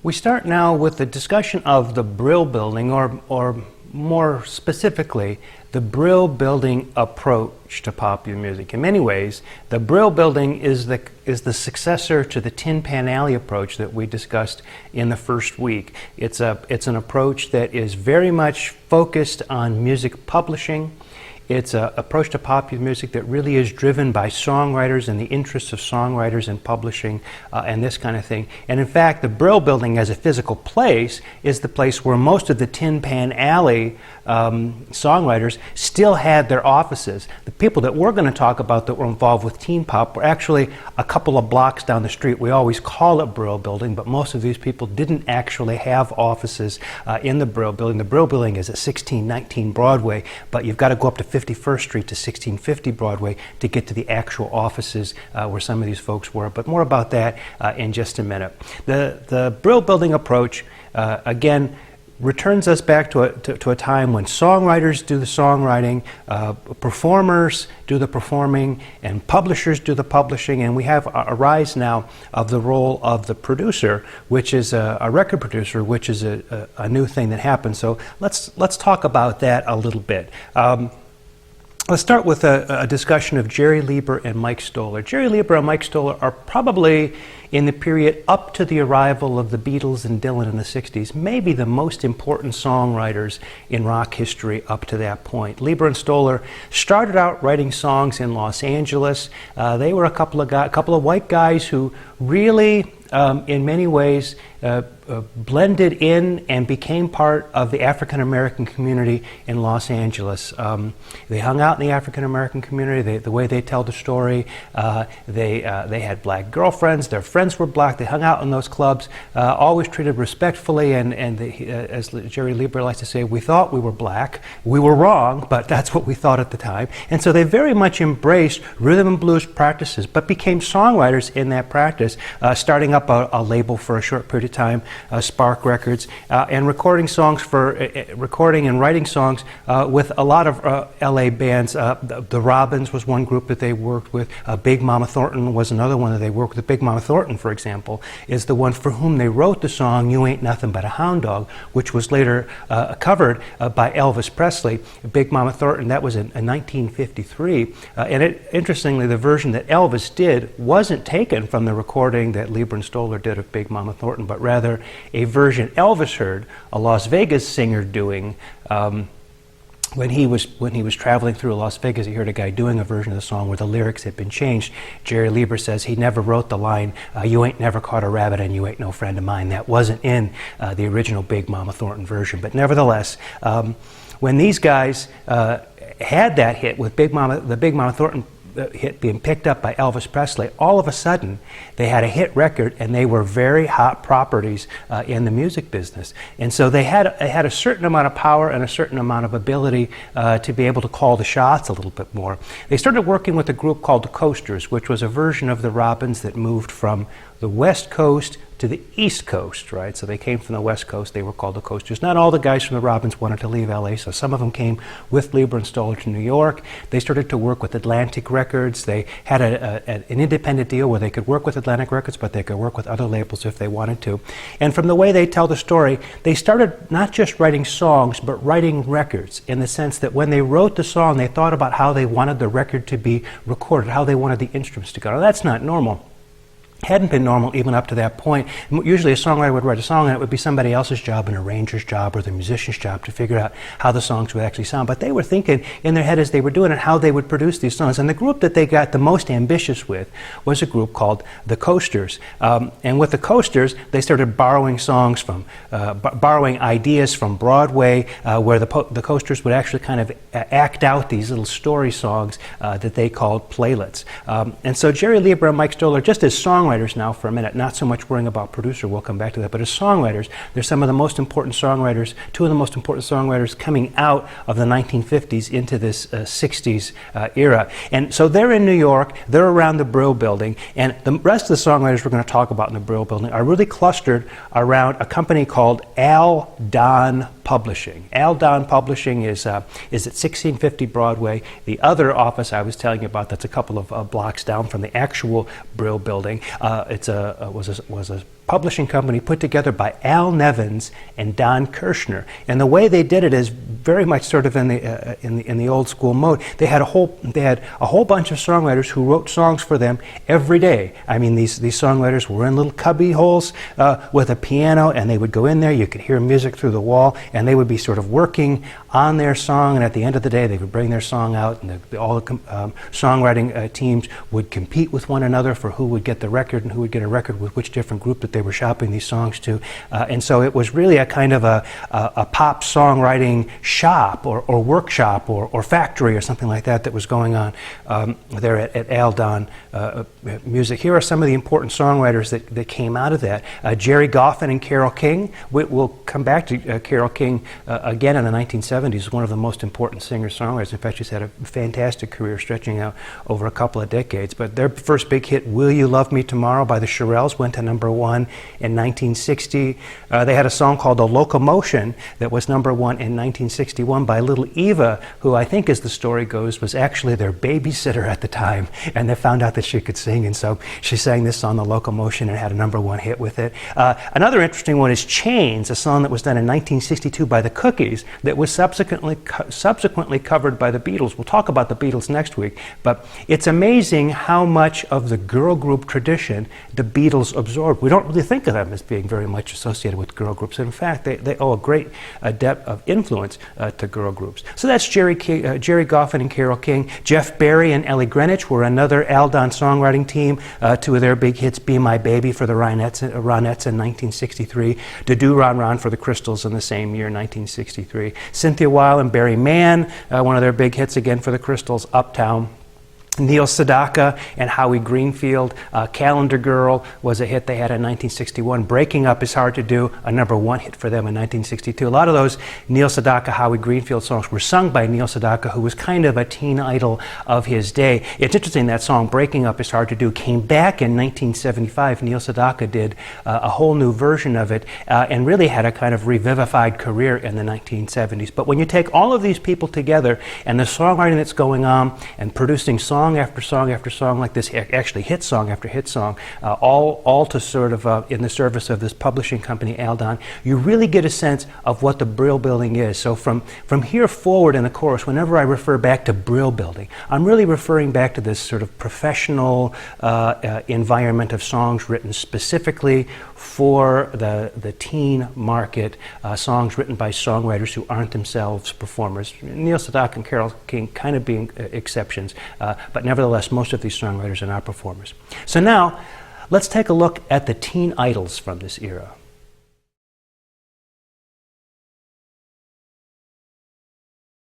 We start now with the discussion of the Brill building, or more specifically, the Brill building approach to popular music. In many ways, the Brill building is the successor to the Tin Pan Alley approach that we discussed in the first week. It's an approach that is very much focused on music publishing. It's an approach to popular music that really is driven by songwriters and the interests of songwriters in publishing and this kind of thing. And in fact, the Brill building as a physical place is the place where most of the Tin Pan Alley songwriters still had their offices. The people that we're going to talk about that were involved with teen pop were actually a couple of blocks down the street. We always call it Brill building, but most of these people didn't actually have offices in the Brill building. The Brill building is at 1619 Broadway, but you've got to go up to 51st Street to 1650 Broadway to get to the actual offices where some of these folks were. But more about that in just a minute. The Brill building approach, again, returns us back to a time when songwriters do the songwriting, performers do the performing, and publishers do the publishing, and we have a rise now of the role of the producer, which is a record producer, which is a new thing that happens. So let's talk about that a little bit. Let's start with a discussion of Jerry Leiber and Mike Stoller. Jerry Leiber and Mike Stoller are probably, in the period up to the arrival of the Beatles and Dylan in the 60s, maybe the most important songwriters in rock history up to that point. Leiber and Stoller started out writing songs in Los Angeles. They were a couple of white guys who really, in many ways, blended in and became part of the African American community in Los Angeles. They hung out in the African American community. The way they tell the story, they had black girlfriends. Their friends were black. They hung out in those clubs, always treated respectfully. And as Jerry Leiber likes to say, we thought we were black. We were wrong, but that's what we thought at the time. And so they very much embraced rhythm and blues practices, but became songwriters in that practice, starting up a label for a short period of time, Spark Records, and recording and writing songs with a lot of LA bands. The Robins was one group that they worked with. Big Mama Thornton was another one that they worked with. Big Mama Thornton, for example, is the one for whom they wrote the song "You Ain't Nothing But a Hound Dog," which was later covered by Elvis Presley. Big Mama Thornton, that was in 1953. Interestingly, the version that Elvis did wasn't taken from the recording that Leiber and Stoller did of Big Mama Thornton, but rather a version Elvis heard a Las Vegas singer doing when he was traveling through Las Vegas. He heard a guy doing a version of the song where the lyrics had been changed. Jerry Leiber says he never wrote the line, "You ain't never caught a rabbit and you ain't no friend of mine." That wasn't in the original Big Mama Thornton version. But nevertheless, when these guys had that hit with the Big Mama Thornton hit being picked up by Elvis Presley, all of a sudden they had a hit record and they were very hot properties in the music business. And so they had a certain amount of power and a certain amount of ability to be able to call the shots a little bit more. They started working with a group called the Coasters, which was a version of the Robins that moved from the West Coast to the East Coast, right? So they came from the West Coast. They were called the Coasters. Not all the guys from the Robins wanted to leave LA, so some of them came with Leiber and Stoller to New York. They started to work with Atlantic Records. They had an independent deal where they could work with Atlantic Records, but they could work with other labels if they wanted to. And from the way they tell the story, they started not just writing songs, but writing records, in the sense that when they wrote the song, they thought about how they wanted the record to be recorded, how they wanted the instruments to go. Now, that's not normal. Hadn't been normal even up to that point. Usually a songwriter would write a song and it would be somebody else's job, an arranger's job or the musician's job, to figure out how the songs would actually sound. But they were thinking in their head as they were doing it how they would produce these songs. And the group that they got the most ambitious with was a group called the Coasters. And with the Coasters, they started borrowing songs from, borrowing ideas from Broadway, where the Coasters would actually kind of act out these little story songs that they called playlets. And so Jerry Leiber and Mike Stoller, just as songwriters now for a minute, not so much worrying about producer, we'll come back to that, but as songwriters, they're some of the most important songwriters, two of the most important songwriters coming out of the 1950s into this 60s era. And so they're in New York, they're around the Brill building, and the rest of the songwriters we're going to talk about in the Brill building are really clustered around a company called Al Don Publishing. Al Don Publishing is at 1650 Broadway. The other office I was telling you about, that's a couple of blocks down from the actual Brill building, was a publishing company put together by Al Nevins and Don Kirshner. And the way they did it is very much sort of in the old school mode. They had a whole bunch of songwriters who wrote songs for them every day. I mean, these songwriters were in little cubby holes with a piano, and they would go in there. You could hear music through the wall, and they would be sort of working on their song. And at the end of the day, they would bring their song out, and all the songwriting teams would compete with one another for who would get the record and who would get a record with which different group that they were shopping these songs to. And so it was really a kind of a pop songwriting shop or workshop or factory or something like that was going on there at Aldon Music. Here are some of the important songwriters that came out of that. Jerry Goffin and Carole King. We'll come back to Carole King again in the 1970s, one of the most important singer-songwriters. In fact, she's had a fantastic career stretching out over a couple of decades. But their first big hit, Will You Love Me Tomorrow by the Shirelles, went to number one in 1960. They had a song called The Locomotion that was number one in 1961 by Little Eva, who I think, as the story goes, was actually their babysitter at the time. And they found out that she could sing, and so she sang this song, The Locomotion, and had a number one hit with it. Another interesting one is Chains, a song that was done in 1962 by the Cookies that was subsequently covered by the Beatles. We'll talk about the Beatles next week, but it's amazing how much of the girl group tradition the Beatles absorbed. We don't really think of them as being very much associated with girl groups. In fact, they owe a great depth of influence to girl groups. So that's Jerry Goffin and Carole King. Jeff Barry and Ellie Greenwich were another Aldon songwriting team. Two of their big hits, Be My Baby for the Ronettes in 1963, To Do Ron Ron for the Crystals in the same year, 1963. Cynthia Weil and Barry Mann, one of their big hits again for the Crystals, Uptown. Neil Sedaka and Howie Greenfield. Calendar Girl was a hit they had in 1961. Breaking Up Is Hard to Do, a number one hit for them in 1962. A lot of those Neil Sedaka, Howie Greenfield songs were sung by Neil Sedaka, who was kind of a teen idol of his day. It's interesting, that song, Breaking Up Is Hard to Do, came back in 1975. Neil Sedaka did a whole new version of it and really had a kind of revivified career in the 1970s. But when you take all of these people together and the songwriting that's going on and producing song after song after song like this, actually hit song after hit song, all to sort of in the service of this publishing company, Aldon, you really get a sense of what the Brill Building is. So from here forward in the chorus, whenever I refer back to Brill Building, I'm really referring back to this sort of professional environment of songs written specifically for the teen market, songs written by songwriters who aren't themselves performers. Neil Sedaka and Carole King kind of being exceptions, but nevertheless, most of these songwriters are not performers. So now, let's take a look at the teen idols from this era.